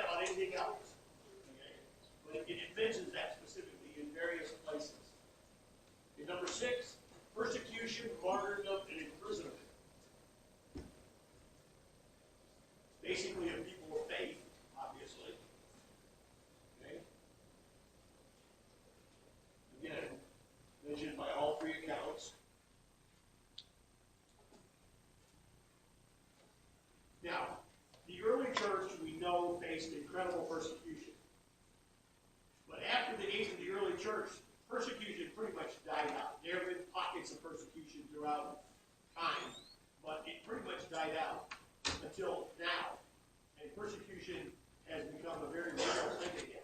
about anything else. Okay? But it mentions that specifically in various places. And number 6, persecution, martyrdom, and imprisonment. Basically, of people of faith, obviously. Okay? Again, mentioned by all 3 accounts. Now, the early church, we know, faced incredible persecution. But after the age of the early church, persecution pretty much died out. There have been pockets of persecution throughout time, but it pretty much died out until now. And persecution has become a very real thing again.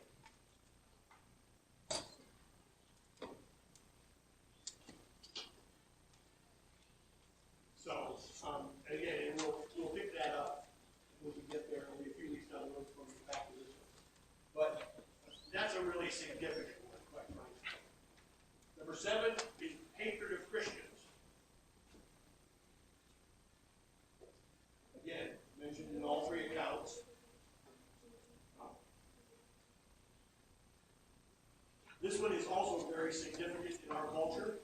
So, again, and we'll pick that up when we get there. It'll be a few weeks down the road before we get back to this one. But that's a really significant one, quite frankly. Number 7 is hatred of Christians. Again, mentioned in all 3 accounts. This one is also very significant in our culture.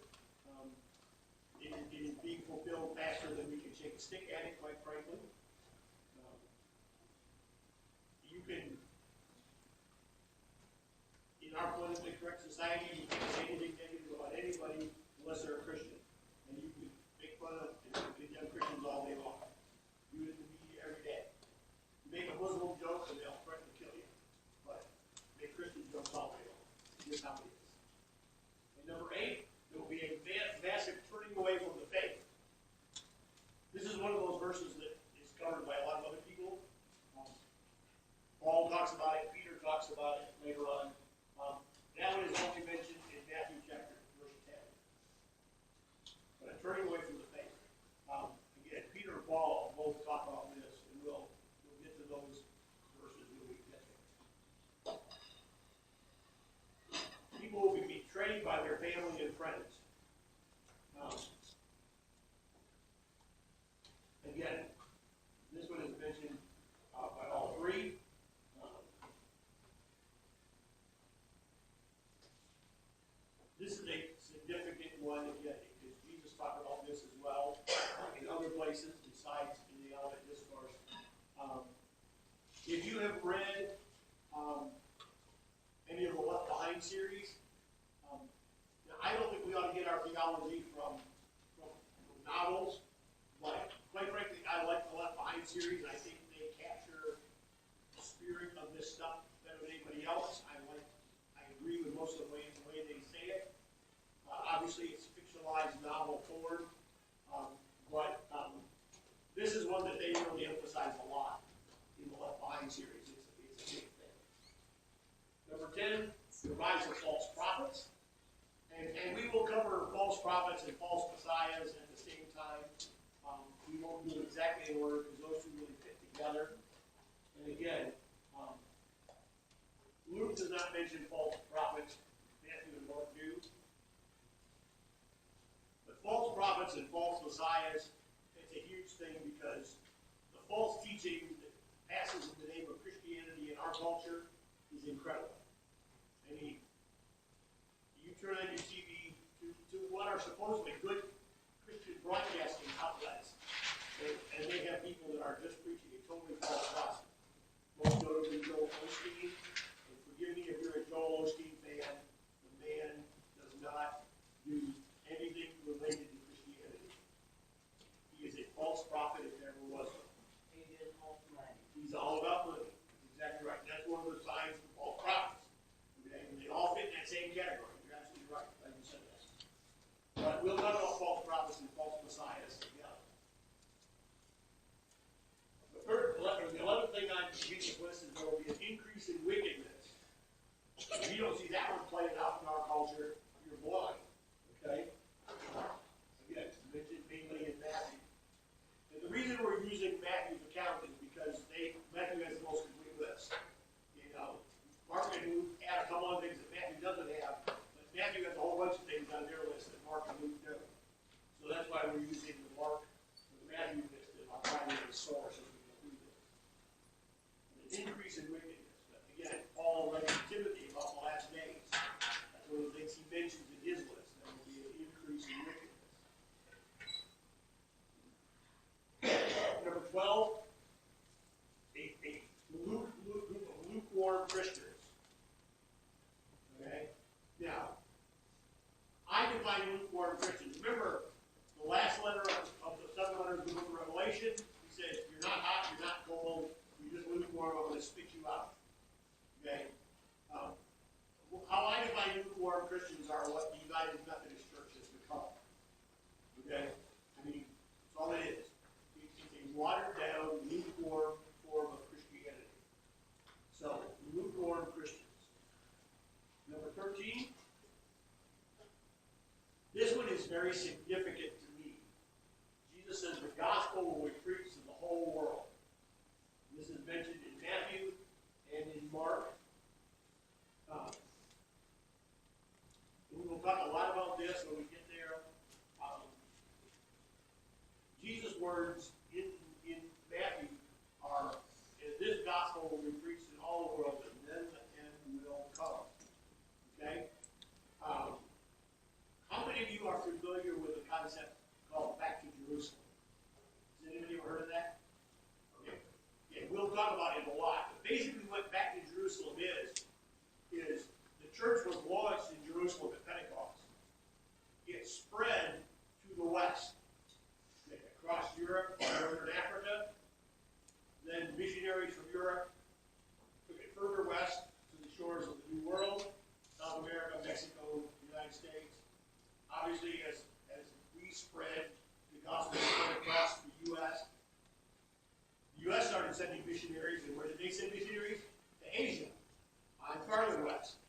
It is being fulfilled faster than we can shake a stick at it, quite frankly. You can, in our politically correct society, you can't say anything negative about anybody unless they're a Christian. And you can make fun of and condemn Christians all day long. Do it in the media every day. You make a Muslim joke and they'll threaten to kill you. But make Christian jokes all day long. Here's how it is. And number 8, there will be a massive turning away from the faith. This is one of those verses that is covered by a lot of other people. Paul talks about it, Peter talks about it later on. That one is only mentioned in Matthew chapter verse 10. But a turning away from the faith. Again, Peter and Paul both talk about this, and we'll get to those verses when we get there. People will be betrayed by their family and friends. Again, this one is mentioned by all 3. This is a significant one, again, because Jesus talked about this as well in other places besides in the Olivet Discourse. If you have read any of the Left Behind series, now I don't think we ought to get our theology from novels, but quite frankly, I like the Left Behind series. I think they capture the spirit of this stuff better than anybody else. I agree with most of the way they say it. Obviously, it's fictionalized novel forward, but this is one that they really emphasize a lot in the Left Behind series. It's a big thing. Number 10, the rise of false prophets. And we will cover false prophets and false messiahs at the same time. We won't do it exactly in order because those 2 really fit together. And again, Luke does not mention false prophets. Matthew and Mark do. But false prophets and false messiahs, it's a huge thing because the false teaching that passes in the name of Christianity in our culture is incredible. I mean, you turn on your TV to what are supposedly good Christian broadcasting outlets, and they have people that are just preaching a totally false gospel. Most notably Joel Osteen. And forgive me if you're a Joel Osteen fan, the man does not do anything related to Christianity. He is a false prophet if there ever was one. He's all about money. Exactly right. That's one of the signs of false prophets. Okay? And they all fit in that same category. You're absolutely right. Like you said that. But we'll talk about false prophets and false messiahs lukewarm Christians. Okay? Now, I define lukewarm Christians. Remember, the last letter of the 7 letters of the book of Revelation, he says, you're not hot, you're not cold, you're just lukewarm, I'm going to spit you out. Okay? How I define lukewarm Christians are what the United Methodist Church has become. Okay? I mean, that's all it is. It's a watered-down, lukewarm form of Christianity. So, lukewarm Christians. Number 13. This one is very significant to me. Jesus says the gospel will be preached to the whole world. This is mentioned in Matthew and in Mark. We will talk a lot about this when we get there. Jesus' words in Matthew are, this gospel will be preached in all the world, and then the end will come. Okay? How many of you are familiar with a concept called Back to Jerusalem? Has anybody ever heard of that? Okay. Yeah, we'll talk about it a lot. But basically what Back to Jerusalem is the church was launched in Jerusalem at Pentecost. It spread to the west, across Europe, northern Africa. Then missionaries from Europe took it further west to the shores of the New World, South America, Mexico, United States. Obviously, as we spread, the gospel spread across the U.S. The U.S. started sending missionaries, and where did they send missionaries? To Asia, on farther west.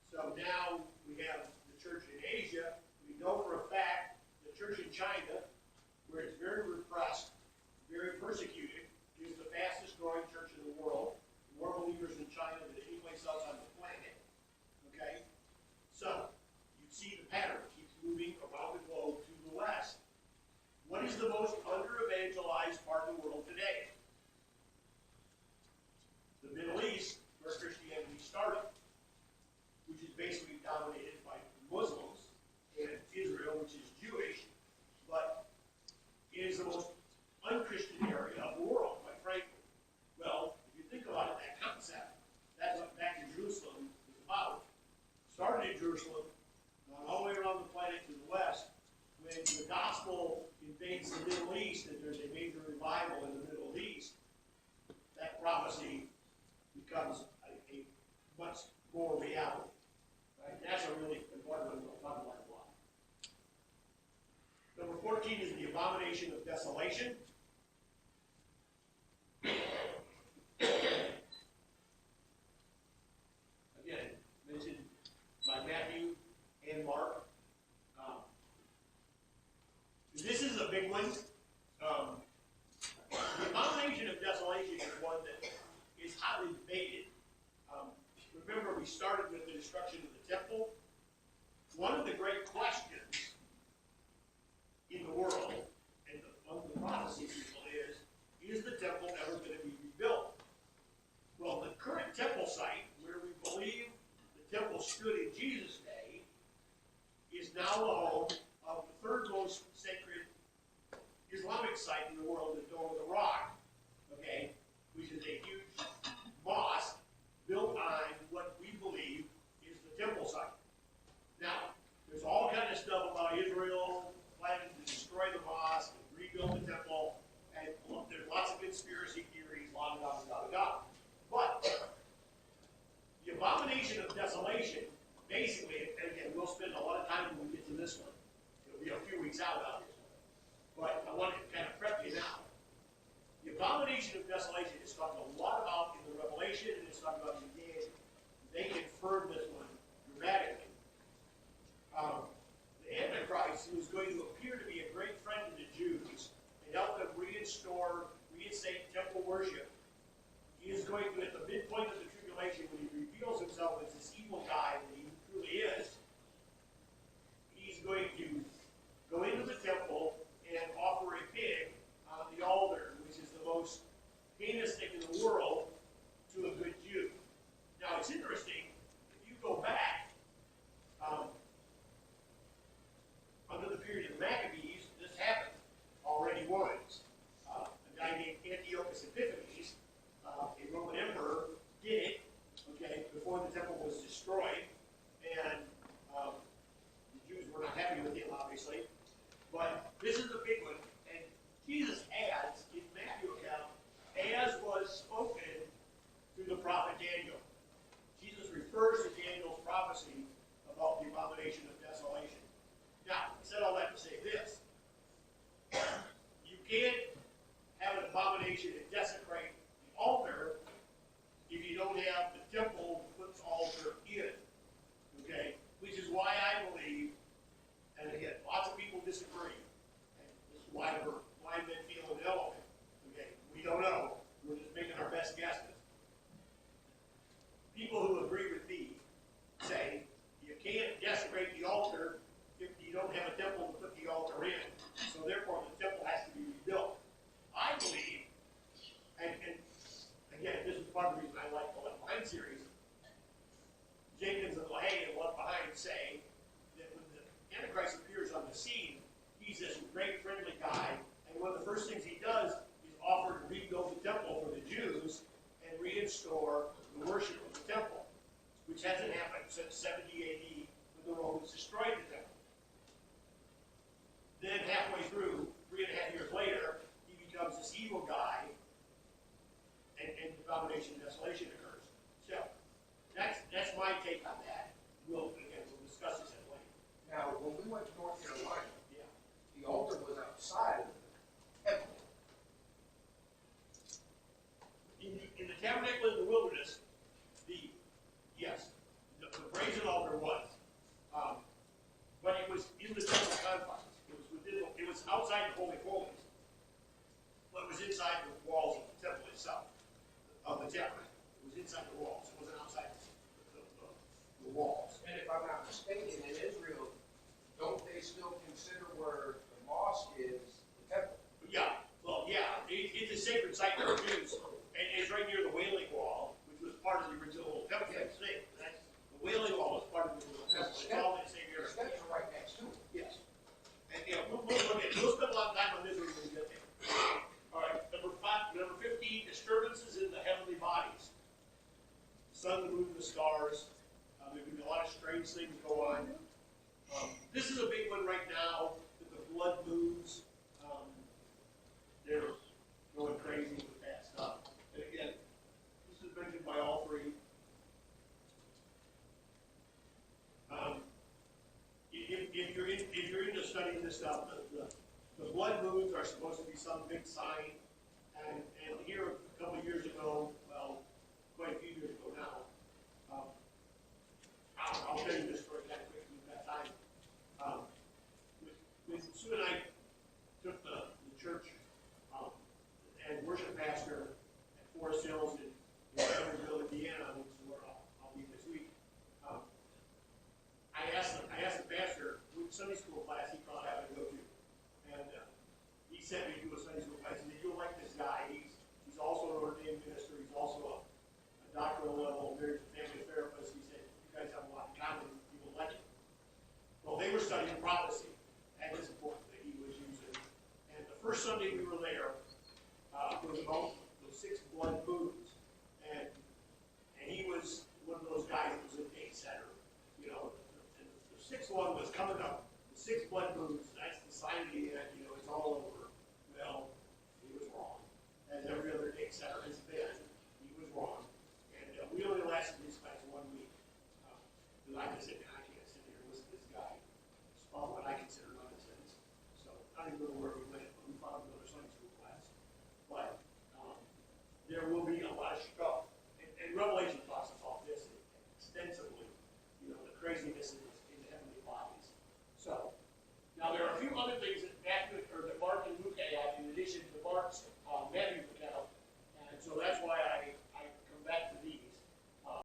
So now we have the church in Asia. We know for a fact the church in China, where it's very repressed, very persecuted, is the fastest growing church in the world. More believers in China than any place else on the planet. Okay? So, you see the pattern. It keeps moving around the globe to the west. What is the most under-evangelized part of the world today? The Middle East, where Christianity started, which is basically dominated by Muslims, and Israel, which is Jewish, but it is the most unchristian area of the world, quite frankly. Well, if you think about it, that concept, that's what Back to Jerusalem is about. Started in Jerusalem, gone all the way around the planet to the west. When the gospel invades the Middle East and there's a major revival in the Middle East, that prophecy becomes a much more reality. Right? That's a really important one we'll talk about a lot. Number 14 is the abomination of desolation. Again, mentioned by Matthew and Mark. This is a big one. The abomination of desolation is one that is hotly debated. Remember, we started with the destruction of the temple. One of the great questions in the world, and among the prophecy people, is the temple ever going to be rebuilt? Well, the current temple site, where we believe the temple stood in Jesus' day, is now the home of the third most sacred Islamic site in the world, the Dome of the Rock, okay, which is a huge mosque built on what we believe is the temple site. Now, there's all kind of stuff about Israel planning to destroy the mosque and rebuild the temple, and there's lots of conspiracy theories, blah, blah, blah, blah, blah. But the abomination of desolation, basically, and again, we'll spend a lot of time when we get to this one. It'll be a few weeks out, obviously. But I want to kind of prep you now. The abomination of desolation is talked a lot about in the Revelation, and it's talked about in Daniel. They confirmed this one dramatically. The Antichrist, who is going to appear to be a great friend to the Jews and help them reinstate temple worship, he is going to, at the midpoint of the tribulation, when he reveals himself as this evil guy that he truly is, he's going to go into the temple and offer a pig on the altar, which is the most heinous thing in the world to a good Jew. Now, it's interesting, if you temple to put the altar in. Okay? Which is why I believe, and again, lots of people disagree. And this is why we're blind men feel an element. Okay? We don't know. We're just making our best guesses. People who agree with me say you can't desecrate the altar if you don't have a temple to put the altar in. So therefore the temple has to be rebuilt. I believe, and again, this is part of the reason I like the Left Behind series. Jenkins and LaHaye and Left Behind say that when the Antichrist appears on the scene, he's this great friendly guy, and one of the first things he does is offer to rebuild the temple for the Jews and reinstore the worship of the temple, which hasn't happened since 70 AD when the Romans destroyed the temple. Then halfway through, 3.5 years later, he becomes this evil guy, and abomination and desolation occurs. So that's my take on that. We'll discuss this at length. Now, when we went to North Carolina, Yeah. the altar was outside of the temple. In the tabernacle in the wilderness, the brazen altar was, but it was in the temple confines. It was outside the Holy of Holies, but it was inside the walls of the temple itself, of the tabernacle. It was inside the walls. It wasn't outside the walls. And if I'm not mistaken, in Israel, don't they still consider where the mosque is the temple? Yeah, well, yeah, it's a sacred site for the Jews, and it's right near the Wailing Wall, which was part of the original temple. Yes. The Wailing Wall was part of the original temple. It's all in the same The area. steps are right next to it. Yes. And we'll spend a lot of time on this when we get there. All right, number 15, disturbances in the heavenly bodies. Sun, the moon, the stars. There's going to be a lot of strange things go on. This is a big one right now, that the blood moons. They're going crazy with that stuff. And again, this is mentioned by all three. If you're into studying this stuff, the blood moons are supposed to be some big sign. And here a couple of years ago, well, quite a few years ago now, I'll tell you this story kind of quick. We've got time. When Sue and I took the church and worship pastor at Forest Hills in Evansville, Indiana, which is where I'll be this week. I asked the pastor which Sunday school class he thought I would go to, and he sent me to a Sunday school class. And you'll like this guy. He's also an ordained minister. He's also a doctoral level marriage and family therapist. He said, "You guys have a lot in common. You will like it." Well, they were studying prophecy at his book that he was using, and the first Sunday we were there was about the 6 blood moons, and he was one of those guys that was a date setter, you know. And the 6th one was coming up. The 6 blood moons, that's the sign of the end, you know, it's all over. Well, he was wrong. As every other date setter has been, he was wrong. And we only lasted his